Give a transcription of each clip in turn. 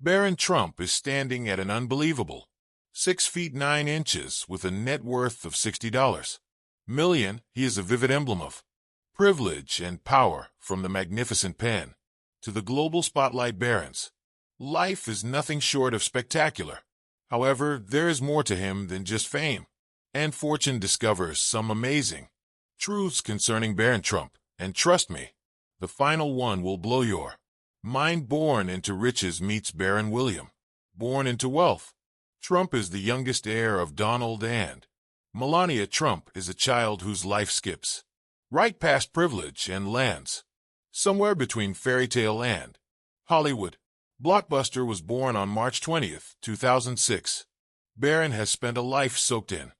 Barron Trump is standing at an unbelievable 6 feet 9 inches with a net worth of $60 million. He is a vivid emblem of privilege and power. From the magnificent pen to the global spotlight barons, life is nothing short of spectacular. However, there is more to him than just fame, and fortune discovers some amazing truths concerning Barron Trump, and trust me, the final one will blow your mind. Born into riches meets Barron William, born into wealth. Trump is the youngest heir of Donald and Melania Trump is a child whose life skips right past privilege and lands somewhere between fairy tale and Hollywood. Blockbuster was born on March 20th, 2006. Barron has spent a life soaked in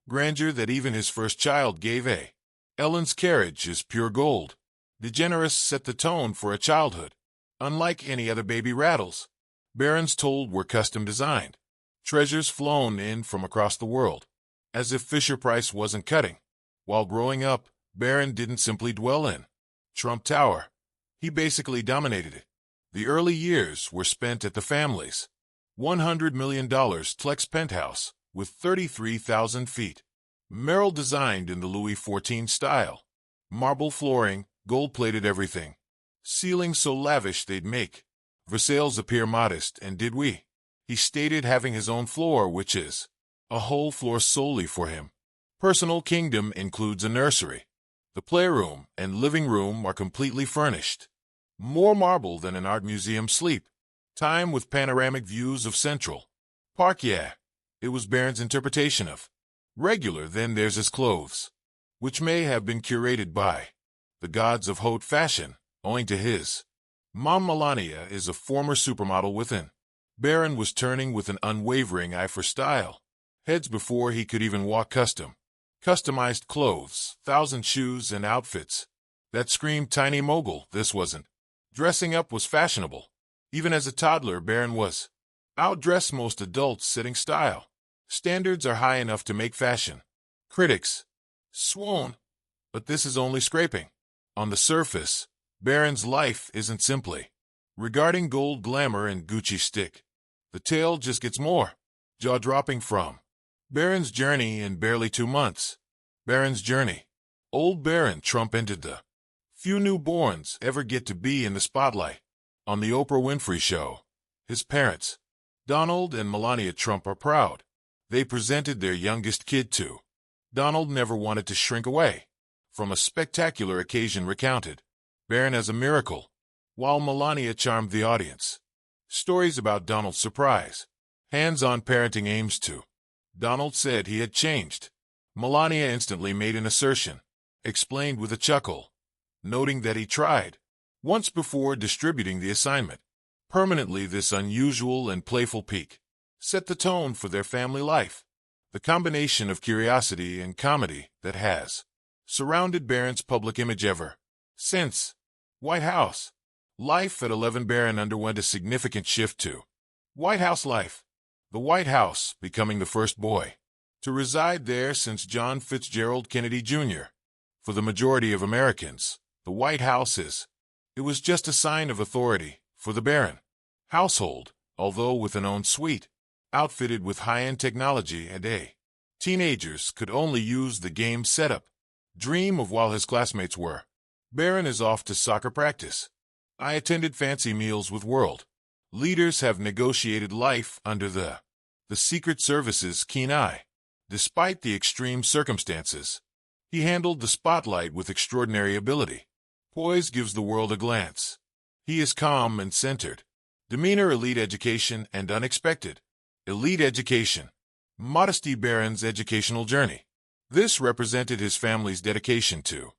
grandeur that even his first child gave a. Ellen's carriage is pure gold. DeGeneres set the tone for a childhood unlike any other baby rattles. Barron's told were custom designed. Treasures flown in from across the world, as if Fisher-Price wasn't cutting. While growing up, Barron didn't simply dwell in Trump Tower. He basically dominated it. The early years were spent at the family's $100 million Plex penthouse with 33,000 feet. Merrill designed in the Louis XIV style. Marble flooring, gold-plated everything. Ceilings so lavish they'd make Versailles appear modest, and did we? He stated having his own floor, which is a whole floor solely for him. Personal kingdom includes a nursery. The playroom and living room are completely furnished. More marble than an art museum. Sleep time with panoramic views of Central Park. Yeah, it was Barron's interpretation of regular. Then there's his clothes, which may have been curated by the gods of haute fashion, owing to his mom. Melania is a former supermodel within. Barron was turning with an unwavering eye for style. Heads before he could even walk. Customized clothes, 1,000 shoes and outfits that screamed tiny mogul. This wasn't. Dressing up was fashionable. Even as a toddler, Barron was outdressed most adults, setting style. Standards are high enough to make fashion critics swoon. But this is only scraping on the surface. Barron's life isn't simply regarding gold glamour and Gucci stick. The tale just gets more jaw-dropping. From Barron's journey in barely 2 months. Barron's journey. Old Barron Trump entered the few newborns ever get to be in the spotlight. On the Oprah Winfrey Show, his parents, Donald and Melania Trump, are proud. They presented their youngest kid to. Donald never wanted to shrink away from a spectacular occasion recounted Barron as a miracle, while Melania charmed the audience. Stories about Donald's surprise, hands-on parenting aims to. Donald said he had changed. Melania instantly made an assertion, explained with a chuckle, noting that he tried once before distributing the assignment. Permanently, this unusual and playful peak set the tone for their family life. The combination of curiosity and comedy that has surrounded Barron's public image ever since White House life at 11. Barron underwent a significant shift to White House life. The White House becoming the first boy to reside there since John Fitzgerald Kennedy Jr. For the majority of Americans, the White House it was just a sign of authority. For the Barron household, although with an own suite, outfitted with high-end technology, and teenagers could only use the game setup. Dream of while his classmates were. Barron is off to soccer practice. I attended fancy meals with world leaders, have negotiated life under the Secret Service's keen eye. Despite the extreme circumstances, he handled the spotlight with extraordinary ability. Poise gives the world a glance. He is calm and centered. Demeanor, elite education, and unexpected. Elite education. Modesty. Barron's educational journey. This represented his family's dedication to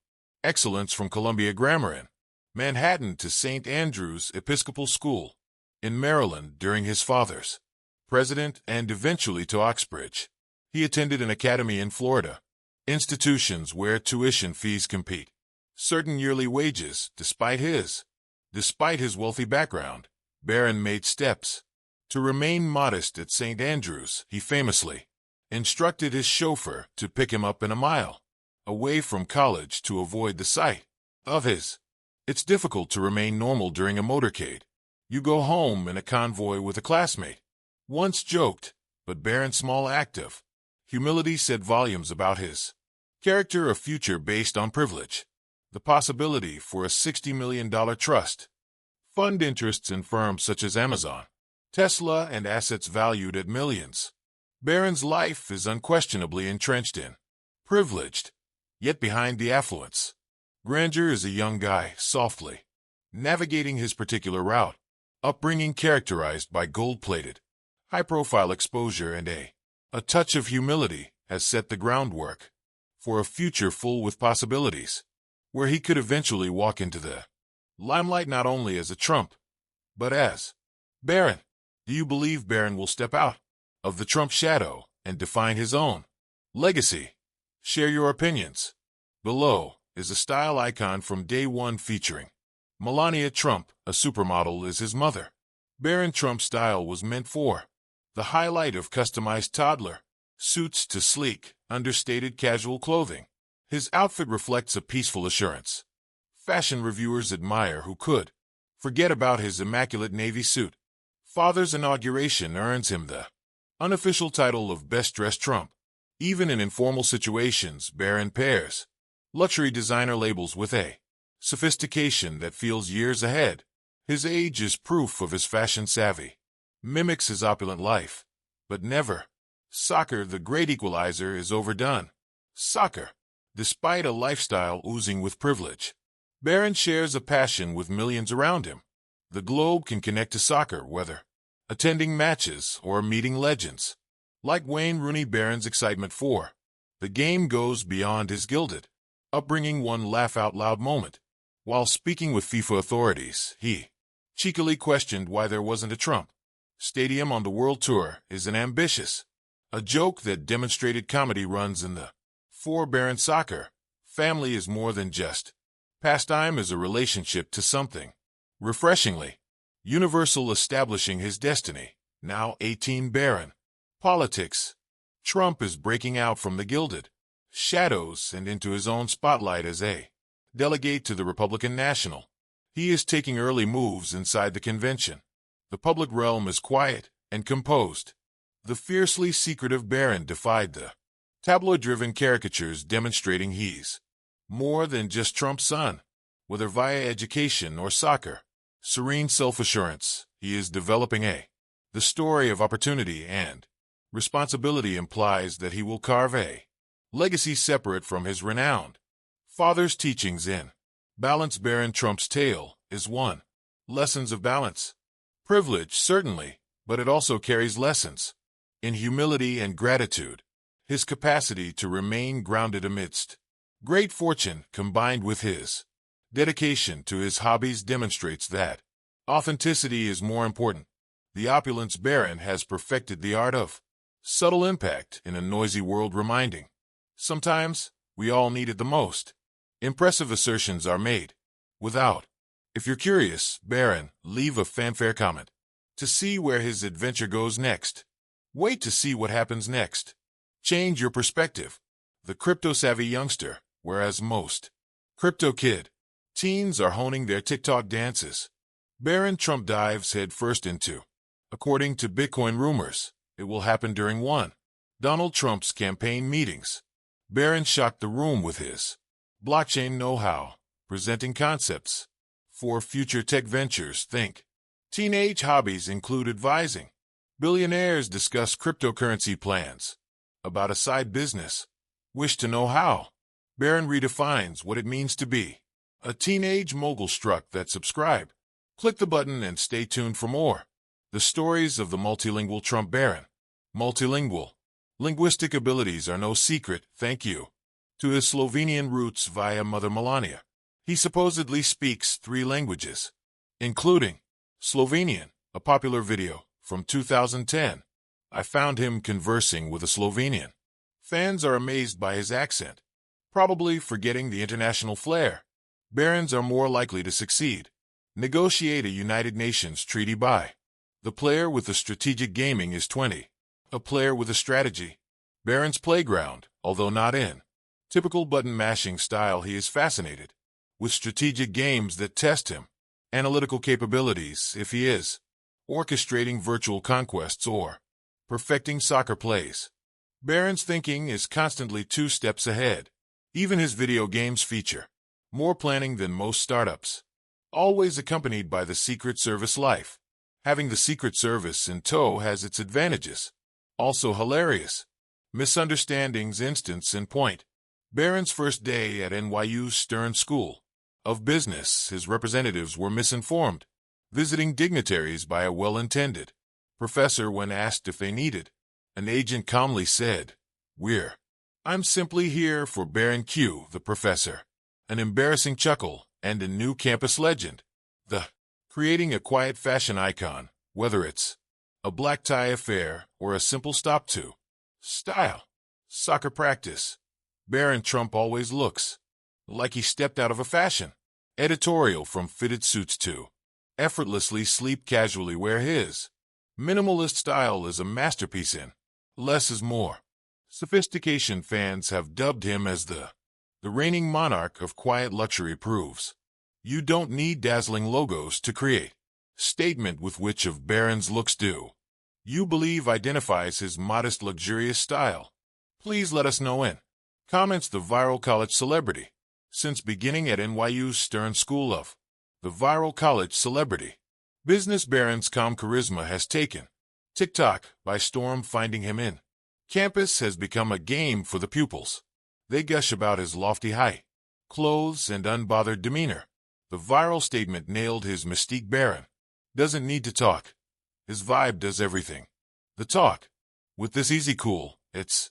excellence, from Columbia Grammar in Manhattan to St. Andrew's Episcopal School in Maryland during his father's president, and eventually to Oxbridge. He attended an academy in Florida, institutions where tuition fees compete certain yearly wages. Despite his wealthy background, Barron made steps to remain modest. At St. Andrews, he famously instructed his chauffeur to pick him up in a mile away from college to avoid the sight of his. It's difficult to remain normal during a motorcade. You go home in a convoy with a classmate. Once joked, but Barron's small act of humility said volumes about his character. A future based on privilege. The possibility for a $60 million trust fund interests in firms such as Amazon, Tesla, and assets valued at millions. Barron's life is unquestionably entrenched in privileged, yet behind the affluence. Grandeur is a young guy, softly navigating his particular route. Upbringing characterized by gold-plated, high-profile exposure and a touch of humility has set the groundwork for a future full with possibilities, where he could eventually walk into the limelight not only as a Trump, but as Barron. Do you believe Barron will step out of the Trump shadow and define his own legacy? Share your opinions. Below is a style icon from day one featuring Melania Trump, a supermodel, is his mother. Barron Trump's style was meant for the highlight of customized toddler suits to sleek, understated casual clothing. His outfit reflects a peaceful assurance. Fashion reviewers admire who could forget about his immaculate navy suit. Father's inauguration earns him the unofficial title of Best Dressed Trump. Even in informal situations, Barron pairs luxury designer labels with a sophistication that feels years ahead. His age is proof of his fashion savvy. Mimics his opulent life, but never. Soccer, the great equalizer, is overdone. Soccer. Despite a lifestyle oozing with privilege, Barron shares a passion with millions around him. The globe can connect to soccer, whether attending matches or meeting legends. Like Wayne Rooney, Barron's excitement for the game goes beyond his gilded upbringing. One laugh-out-loud moment. While speaking with FIFA authorities, he cheekily questioned why there wasn't a Trump stadium on the world tour. Is an ambitious, a joke that demonstrated comedy runs in the for Barron. Soccer family is more than just pastime, is a relationship to something refreshingly universal, establishing his destiny. Now 18. Barron. Politics. Trump is breaking out from the gilded shadows and into his own spotlight as a delegate to the Republican National. He is taking early moves inside the convention. The public realm is quiet and composed. The fiercely secretive Barron defied the tabloid-driven caricatures, demonstrating he's more than just Trump's son. Whether via education or soccer, serene self-assurance, he is developing the story of opportunity and responsibility implies that he will carve a legacy separate from his renowned father's teachings in balance. Barron Trump's tale is one. Lessons of balance. Privilege, certainly, but it also carries lessons in humility and gratitude. His capacity to remain grounded amidst great fortune, combined with his dedication to his hobbies, demonstrates that authenticity is more important. The opulence Barron has perfected the art of subtle impact in a noisy world, reminding sometimes we all need it the most. Impressive assertions are made without. If you're curious, Barron, leave a fanfare comment to see where his adventure goes next. Wait to see what happens next. Change your perspective. The crypto-savvy youngster, whereas most crypto kid teens are honing their TikTok dances. Barron Trump dives headfirst into. According to Bitcoin rumors, it will happen during one Donald Trump's campaign meetings. Barron shocked the room with his blockchain know-how, presenting concepts for future tech ventures. Think. Teenage hobbies include advising billionaires, discuss cryptocurrency plans. About a side business. Wish to know how? Barron redefines what it means to be a teenage mogul. Struck that subscribe. Click the button and stay tuned for more. The stories of the multilingual Trump. Barron. Multilingual. Linguistic abilities are no secret, thank you to his Slovenian roots via mother Melania. He supposedly speaks 3 languages, including Slovenian, a popular video from 2010. I found him conversing with a Slovenian. Fans are amazed by his accent, probably forgetting the international flair. Barons are more likely to succeed. Negotiate a United Nations treaty by. The player with the strategic gaming is 20. A player with a strategy. Barron's playground, although not in typical button-mashing style, he is fascinated with strategic games that test him analytical capabilities if he is, orchestrating virtual conquests or perfecting soccer plays. Barron's thinking is constantly 2 steps ahead. Even his video games feature more planning than most startups, always accompanied by the Secret Service life. Having the Secret Service in tow has its advantages. Also hilarious. Misunderstandings instance in point. Barron's first day at NYU's Stern School of Business, his representatives were misinformed, visiting dignitaries by a well-intended professor when asked if they needed. An agent calmly said, I'm simply here for Barron Q, the professor. An embarrassing chuckle and a new campus legend. Creating a quiet fashion icon, whether it's a black tie affair or a simple stop to style. Soccer practice. Barron Trump always looks like he stepped out of a fashion editorial, from fitted suits to effortlessly sleep casually wear. His minimalist style is a masterpiece in less is more. Sophistication fans have dubbed him as the reigning monarch of quiet luxury. Proves you don't need dazzling logos to create statement with which of Barron's looks do you believe identifies his modest luxurious style. Please let us know in comments the viral college celebrity. Since beginning at NYU's Stern School of the viral college celebrity business, Barron's calm charisma has taken TikTok by storm. Finding him in campus has become a game for the pupils. They gush about his lofty height, clothes, and unbothered demeanor. The viral statement nailed his mystique. Barron doesn't need to talk. His vibe does everything. The talk. With this easy cool, it's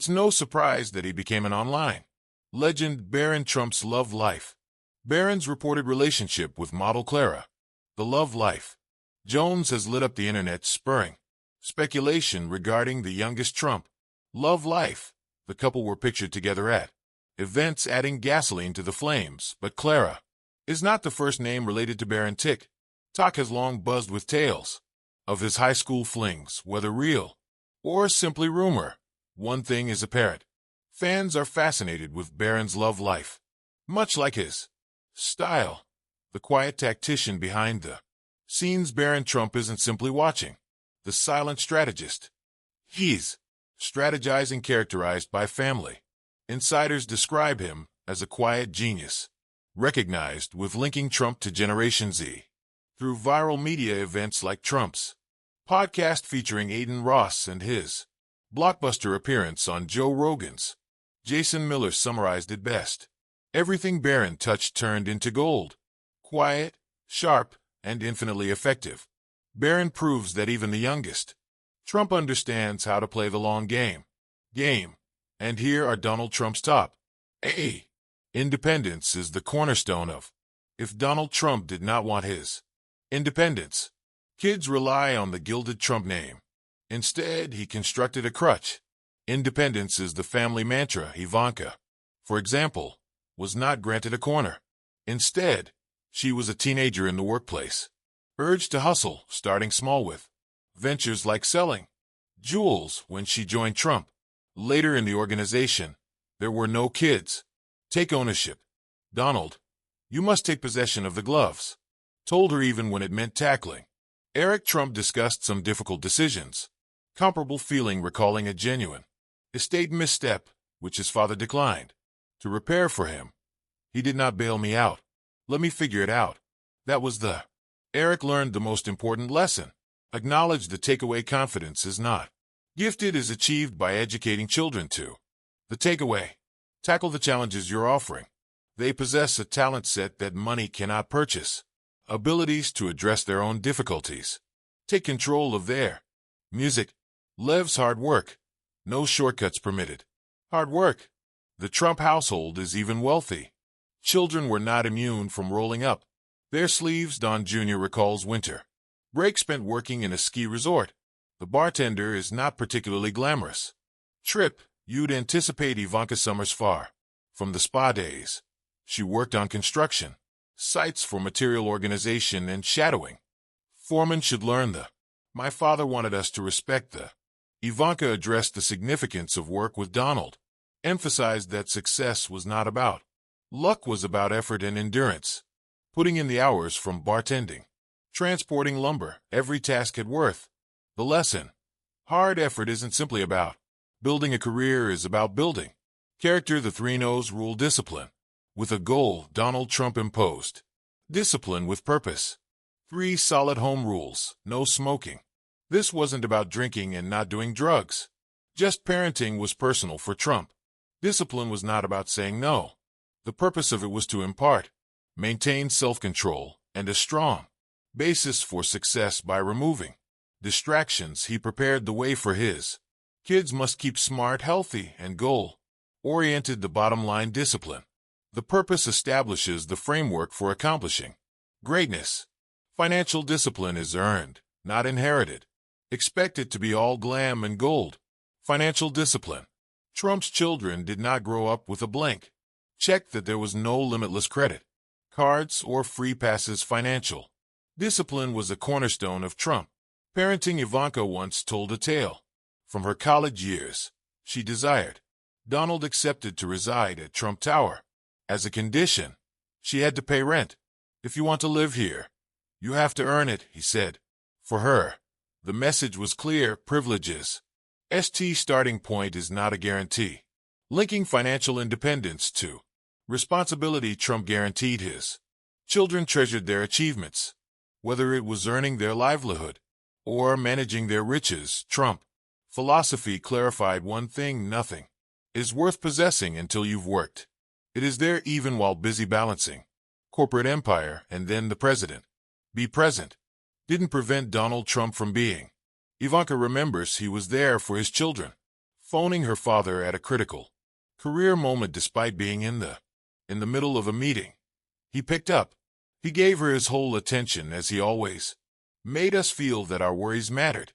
no surprise that he became an online legend. Barron Trump's love life. Barron's reported relationship with model Clara, the love life Jones, has lit up the internet, spurring speculation regarding the youngest Trump love life. The couple were pictured together at events, adding gasoline to the flames. But Clara is not the first name related to Barron. TikTok has long buzzed with tales of his high school flings, whether real or simply rumor. One thing is apparent. Fans are fascinated with Barron's love life. Much like his style, the quiet tactician behind the scenes, Barron Trump isn't simply watching the silent strategist. He's strategizing, characterized by family. Insiders describe him as a quiet genius, recognized with linking Trump to Generation Z through viral media events like Trump's podcast featuring Aiden Ross and his blockbuster appearance on Joe Rogan's. Jason Miller summarized it best. Everything Barron touched turned into gold. Quiet, sharp, and infinitely effective. Barron proves that even the youngest Trump understands how to play the long game. And here are Donald Trump's top. A. Independence is the cornerstone of. If Donald Trump did not want his independence, kids rely on the gilded Trump name. Instead, he constructed a crutch. Independence is the family mantra. Ivanka, for example, was not granted a corner. Instead, she was a teenager in the workplace, urged to hustle, starting small with ventures like selling jewels when she joined Trump. Later in the organization, there were no kids. Take ownership. Donald, you must take possession of the gloves. Told her even when it meant tackling. Eric Trump discussed some difficult decisions. Comparable feeling, recalling a genuine estate misstep, which his father declined to repair for him. He did not bail me out. Let me figure it out. That was the. Eric learned the most important lesson. Acknowledge the takeaway. Confidence is not gifted, is achieved by educating children to. The takeaway. Tackle the challenges you're offering. They possess a talent set that money cannot purchase. Abilities to address their own difficulties. Take control of their music. Lev's hard work. No shortcuts permitted. Hard work. The Trump household is even wealthy. Children were not immune from rolling up their sleeves. Don Jr. recalls winter break spent working in a ski resort. The bartender is not particularly glamorous. Trip, you'd anticipate Ivanka Summers far from the spa days. She worked on construction sites for material organization and shadowing. Foreman should learn the. My father wanted us to respect the. Ivanka addressed the significance of work with Donald, emphasized that success was not about luck, was about effort and endurance. putting in the hours from bartending, transporting lumber, every task had worth. The lesson: hard effort isn't simply about building a career, is about building character. The three no's rule: discipline with a goal, Donald Trump imposed discipline with purpose. 3 solid home rules: no smoking. This wasn't about drinking and not doing drugs. Just parenting was personal for Trump. Discipline was not about saying no. The purpose of it was to impart, maintain self-control, and a strong basis for success by removing distractions. He prepared the way for his kids. Must keep smart, healthy, and goal-oriented. The bottom line: discipline. The purpose establishes the framework for accomplishing greatness. Financial discipline is earned, not inherited. Expect it to be all glam and gold. Financial discipline. Trump's children did not grow up with a blank check, that there was no limitless credit cards or free passes. Financial discipline was a cornerstone of Trump parenting. Ivanka once told a tale from her college years. She desired Donald accepted to reside at Trump Tower. As a condition, she had to pay rent. "If you want to live here, you have to earn it," he said. For her, the message was clear: privileges starting point is not a guarantee. Linking financial independence to responsibility, Trump guaranteed his children treasured their achievements, whether it was earning their livelihood or managing their riches. Trump philosophy clarified one thing: nothing is worth possessing until you've worked. It is there even while busy balancing corporate empire. And then the president. Be present didn't prevent Donald Trump from being. Ivanka remembers he was there for his children, phoning her father at a critical career moment. Despite being in the middle of a meeting, he picked up. He gave her his whole attention, as he always made us feel that our worries mattered.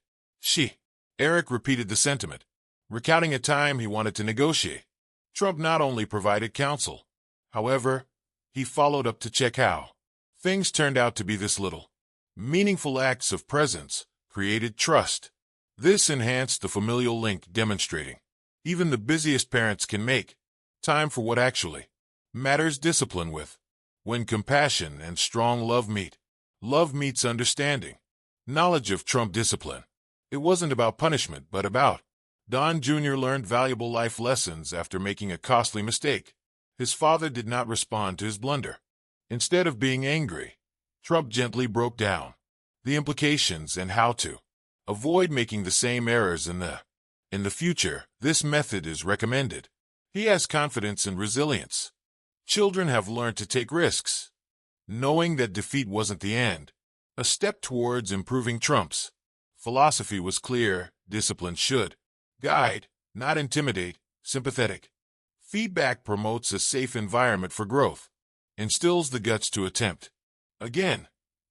Eric repeated the sentiment, recounting a time he wanted to negotiate. Trump not only provided counsel, however, he followed up to check how things turned out to be. This little, meaningful acts of presence created trust. This enhanced the familial link, demonstrating even the busiest parents can make time for what actually matters. Discipline with when compassion and strong love meet. Love meets understanding. Knowledge of Trump discipline. It wasn't about punishment, but about Don Jr. learned valuable life lessons after making a costly mistake. His father did not respond to his blunder. Instead of being angry, Trump gently broke down the implications and how to avoid making the same errors in the future. This method is recommended. He has confidence and resilience. Children have learned to take risks, knowing that defeat wasn't the end. A step towards improving. Trump's philosophy was clear: discipline should guide, not intimidate. Sympathetic feedback promotes a safe environment for growth, instills the guts to attempt again.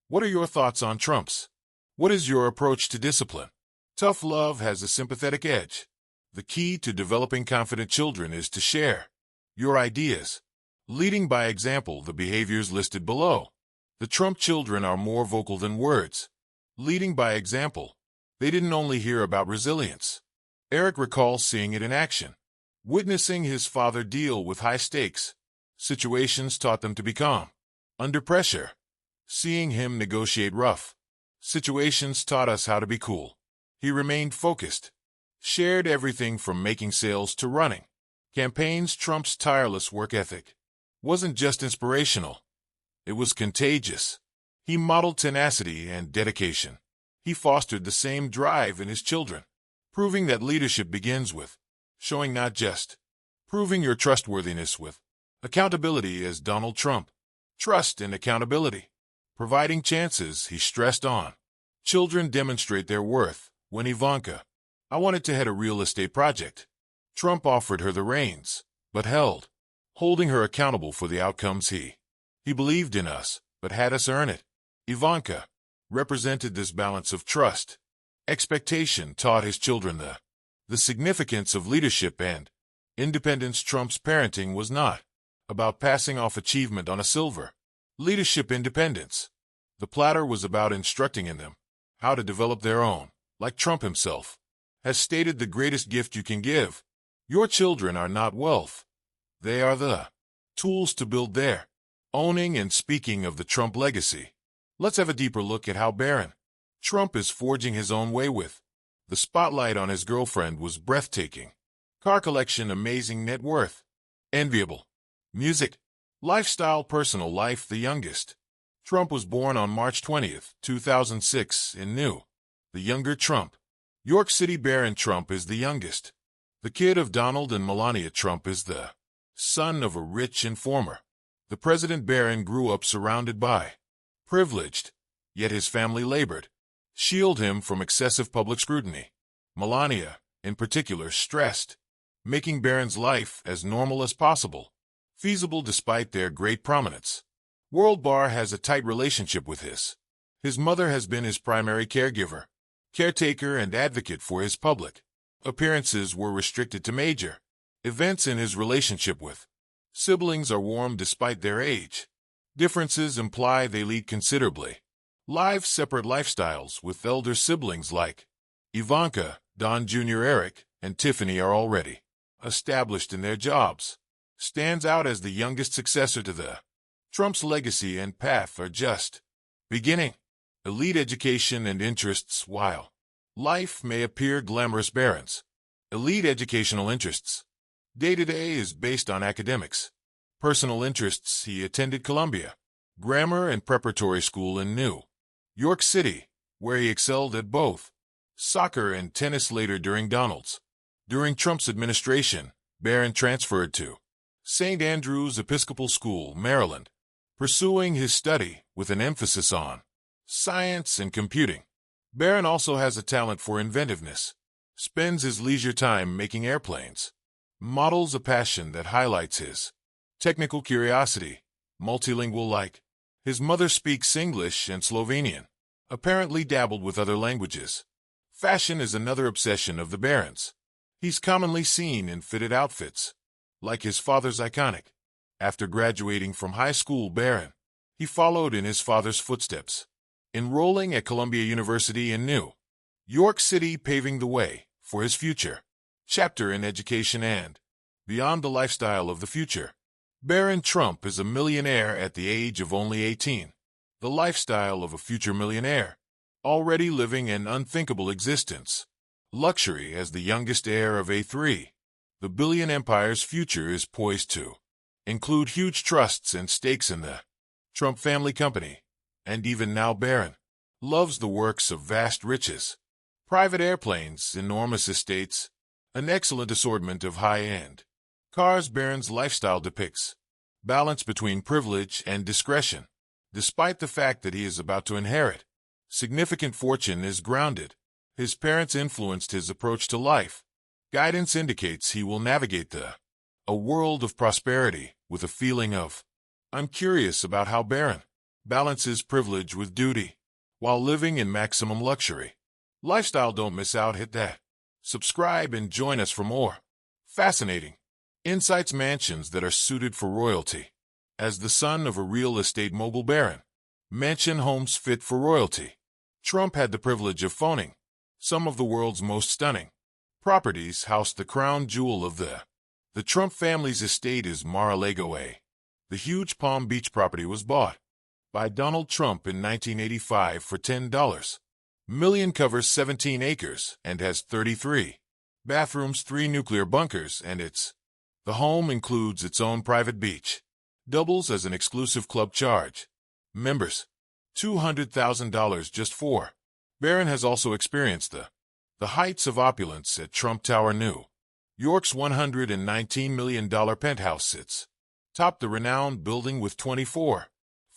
What are your thoughts on Trump's? What is your approach to discipline? Tough love has a sympathetic edge. The key to developing confident children is to share your ideas, leading by example. The behaviors listed below. The Trump children are more vocal than words. Leading by example. They didn't only hear about resilience. Eric recalls seeing it in action. Witnessing his father deal with high-stakes situations taught them to be calm under pressure. Seeing him negotiate rough situations taught us how to be cool. He remained focused, shared everything from making sales to running campaigns. Trump's tireless work ethic wasn't just inspirational, it was contagious. He modeled tenacity and dedication. He fostered the same drive in his children, proving that leadership begins with showing, not just proving your trustworthiness with accountability. As Donald Trump, trust and accountability, providing chances. He stressed on children demonstrate their worth. When Ivanka, I wanted to head a real estate project, Trump offered her the reins, but holding her accountable for the outcomes. He believed in us, but had us earn it. Ivanka represented this balance of trust, expectation, taught his children the significance of leadership and independence. Trump's parenting was not about passing off achievement on a silver leadership independence. The platter was about instructing in them how to develop their own. Like Trump himself has stated, the greatest gift you can give your children are not wealth. They are the tools to build their owning and speaking of the Trump legacy. Let's have a deeper look at how Barron Trump is forging his own way with. The spotlight on his girlfriend was breathtaking. Car collection, amazing net worth. Enviable. Music. Lifestyle, personal life, the youngest. Trump was born on March 20th, 2006, in New. The younger Trump. York City. Barron Trump is the youngest. The kid of Donald and Melania Trump is the son of a rich informer. The President Barron grew up surrounded by privileged, yet his family labored shield him from excessive public scrutiny. Melania, in particular, stressed making Barron's life as normal as possible feasible despite their great prominence. World Bar has a tight relationship with his mother has been his primary caregiver, caretaker, and advocate for his public appearances were restricted to major events in his relationship with siblings are warm despite their age. Differences imply they lead considerably live separate lifestyles with elder siblings like Ivanka, Don Jr. Eric, and Tiffany are already established in their jobs. Stands out as the youngest successor to the Trump's legacy and path are just beginning. Elite education and interests. While life may appear glamorous, Barron's elite educational interests day-to-day is based on academics. Personal interests. He attended Columbia Grammar and Preparatory School in New York City, where he excelled at both soccer and tennis. Later during Trump's administration, Barron transferred to St. Andrew's Episcopal School, Maryland, pursuing his study with an emphasis on science and computing. Barron also has a talent for inventiveness, spends his leisure time making airplanes, models, a passion that highlights his technical curiosity, multilingual like his mother, speaks English and Slovenian, apparently dabbled with other languages. Fashion is another obsession of the Barrons. He's commonly seen in fitted outfits, like his father's iconic. After graduating from high school, Barron he followed in his father's footsteps, enrolling at Columbia University in New York City, paving the way for his future chapter in education and beyond. The lifestyle of the future. Barron Trump is a millionaire at the age of only 18. The lifestyle of a future millionaire, already living an unthinkable existence. Luxury. As the youngest heir of A3, the billion empire's future is poised to include huge trusts and stakes in the Trump family company. And even now, Barron loves the works of vast riches, private airplanes, enormous estates, an excellent assortment of high-end cars. Barron's lifestyle depicts balance between privilege and discretion. Despite the fact that he is about to inherit significant fortune, is grounded. His parents influenced his approach to life. Guidance indicates he will navigate a world of prosperity with a feeling of I'm curious about how Barron balances privilege with duty while living in maximum luxury lifestyle. Don't miss out. Hit that subscribe and join us for more fascinating insights. Mansions that are suited for royalty. As the son of a real estate mogul, Barron mansion homes fit for royalty. Trump had the privilege of owning some of the world's most stunning properties. House, the crown jewel of the Trump family's estate, is Mar-a-Lago. The huge Palm Beach property was bought by Donald Trump in 1985 for $10 million, covers 17 acres, and has 33 bathrooms, 3 nuclear bunkers, and the home includes its own private beach. Doubles as an exclusive club. Charge members $200,000 just for. Barron has also experienced the heights of opulence at Trump Tower. New York's $119 million penthouse sits atop the renowned building with 24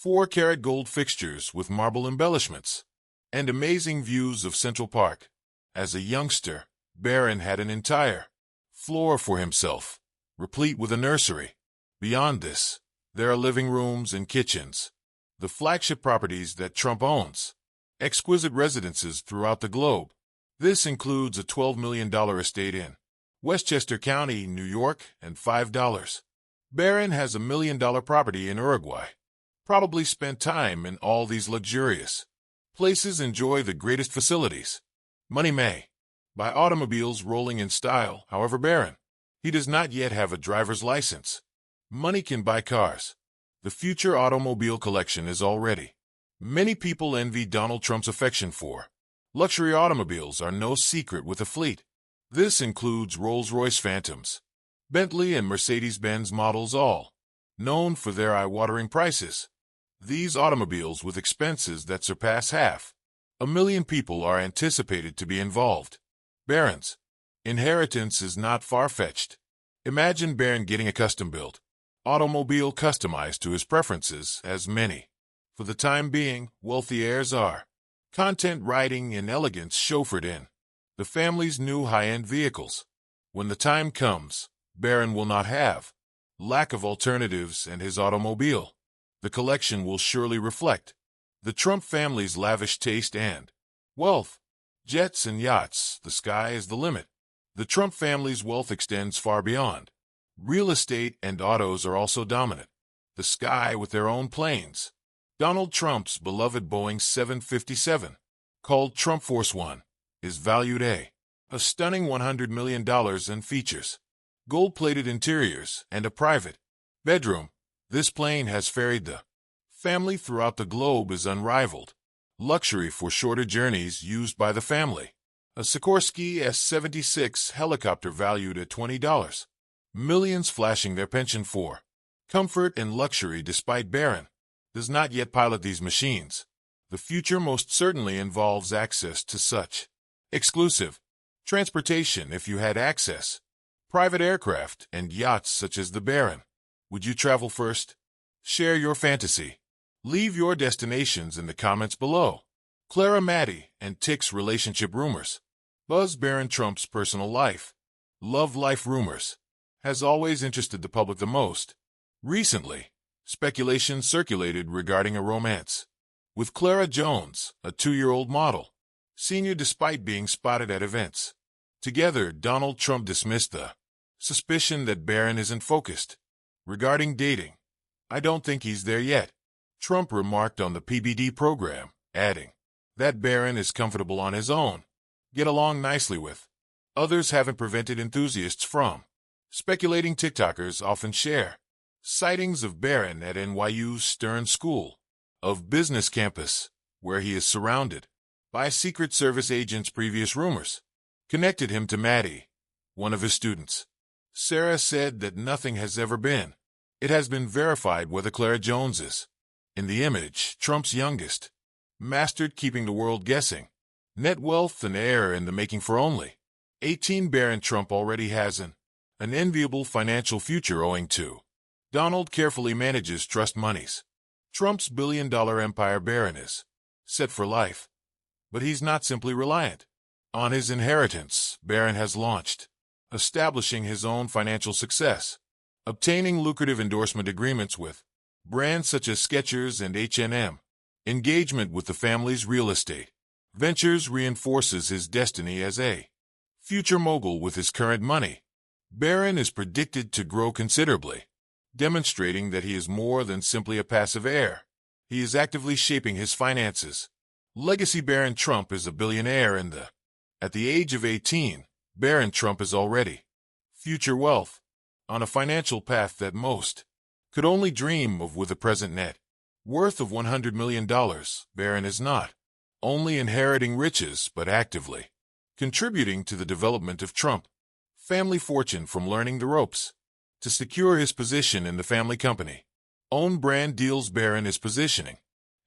4-carat gold fixtures with marble embellishments and amazing views of Central Park. As a youngster, Barron had an entire floor for himself, replete with a nursery. Beyond this, there are living rooms and kitchens. The flagship properties that Trump owns, exquisite residences throughout the globe. This includes a $12 million estate in Westchester County, New York, and $5. Barron has $1 million property in Uruguay. Probably spent time in all these luxurious places. Enjoy the greatest facilities. Money may buy automobiles rolling in style. However, Barron he does not yet have a driver's license. Money can buy cars. The future automobile collection is all ready. Many people envy Donald Trump's affection for luxury automobiles are no secret with a fleet. This includes Rolls-Royce Phantoms, Bentley and Mercedes-Benz models, all known for their eye-watering prices. These automobiles with expenses that surpass $500,000 people are anticipated to be involved. Barron's inheritance is not far-fetched. Imagine Barron getting a custom-built automobile customized to his preferences, as many, for the time being, wealthy heirs are content riding and elegance chauffeured in the family's new high-end vehicles. When the time comes, Barron will not have lack of alternatives, and his automobile, the collection, will surely reflect the Trump family's lavish taste and wealth. Jets and yachts, the sky is the limit. The Trump family's wealth extends far beyond real estate, and autos are also dominant. The sky with their own planes. Donald Trump's beloved Boeing 757, called Trump Force One, is valued a stunning $100 million and features gold-plated interiors and a private bedroom. This plane has ferried the family throughout the globe is unrivaled luxury for shorter journeys used by the family. A Sikorsky S-76 helicopter valued at $20 millions flashing their penchant for comfort and luxury. Despite Barron does not yet pilot these machines, the future most certainly involves access to such exclusive transportation. If you had access private aircraft and yachts such as the Barron, would you travel first? Share your fantasy. Leave your destinations in the comments below. Clara Maddie and Tick's relationship rumors. Buzz. Barron Trump's personal life, love life rumors, has always interested the public the most. Recently, speculation circulated regarding a romance with Clara Jones, a 2-year-old model, senior, despite being spotted at events together. Donald Trump dismissed the suspicion that Barron isn't focused regarding dating. "I don't think he's there yet," Trump remarked on the PBD program, adding that Barron is comfortable on his own, get along nicely with others, haven't prevented enthusiasts from speculating. TikTokers often share sightings of Barron at NYU's Stern School of Business campus, where he is surrounded by Secret Service agents. Previous rumors connected him to Maddie, one of his students. Sarah said that nothing has ever been. It has been verified whether Clara Jones is in the image. Trump's youngest mastered keeping the world guessing. Net wealth and heir in the making for only 18. Barron Trump already has an enviable financial future owing to Donald carefully manages trust monies. Trump's billion-dollar empire. Barron is set for life, but he's not simply reliant on his inheritance. Barron has launched, establishing his own financial success, obtaining lucrative endorsement agreements with brands such as Skechers and H&M. Engagement with the family's real estate ventures reinforces his destiny as a future mogul. With his current money, Barron is predicted to grow considerably, demonstrating that he is more than simply a passive heir. He is actively shaping his finances. Legacy. Barron Trump is a billionaire at the age of 18. Barron Trump is already future wealth, on a financial path that most could only dream of. With a present net worth of $100 million, Barron is not only inheriting riches but actively contributing to the development of Trump family fortune, from learning the ropes to secure his position in the family company. Own brand deals. Barron is positioning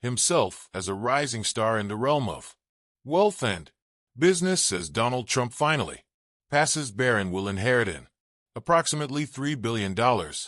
himself as a rising star in the realm of wealth and business. As Donald Trump finally passes, Barron will inherit approximately $3 billion,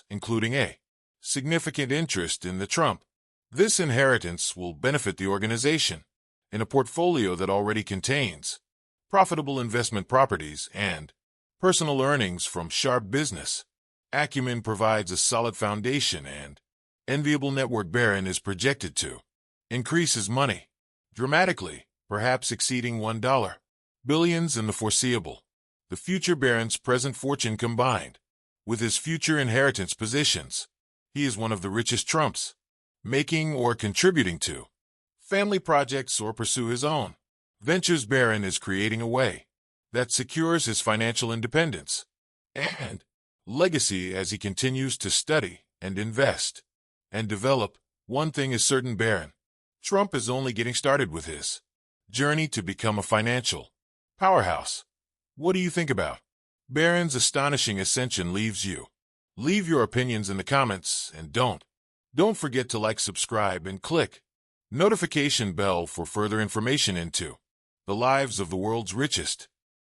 including a significant interest in the Trump. This inheritance will benefit the organization in a portfolio that already contains profitable investment properties and personal earnings from sharp business acumen. Provides a solid foundation and enviable network. Barron is projected to increase his money dramatically, perhaps exceeding $1 billion in the foreseeable the future. Barron's present fortune combined with his future inheritance positions, he is one of the richest Trumps, making or contributing to family projects or pursue his own ventures. Barron is creating a way that secures his financial independence and legacy as he continues to study and invest and develop. One thing is certain, Barron. Trump is only getting started with his journey to become a financial powerhouse. What do you think about Barron's astonishing ascension leaves you? Leave your opinions in the comments, and don't forget to like, subscribe, and click notification bell for further information into the lives of the world's richest